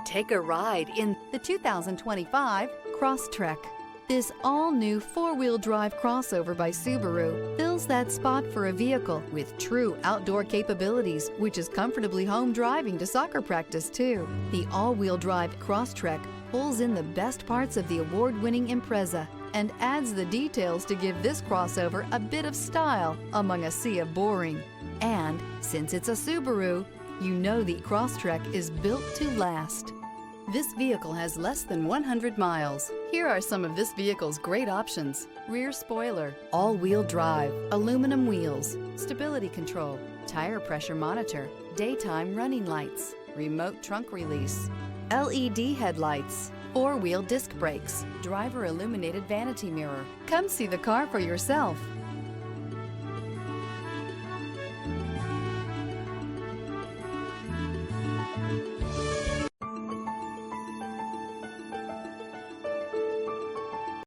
Take a ride in the 2025 Crosstrek. This all-new four-wheel drive crossover by Subaru fills that spot for a vehicle with true outdoor capabilities, which is comfortably home driving to soccer practice too. The all-wheel drive Crosstrek pulls in the best parts of the award-winning Impreza and adds the details to give this crossover a bit of style among a sea of boring. And since it's a Subaru, you know the Crosstrek is built to last. This vehicle has less than 100 miles. Here are some of this vehicle's great options: rear spoiler, all-wheel drive, aluminum wheels, stability control, tire pressure monitor, daytime running lights, remote trunk release, LED headlights, four-wheel disc brakes, driver illuminated vanity mirror. Come see the car for yourself.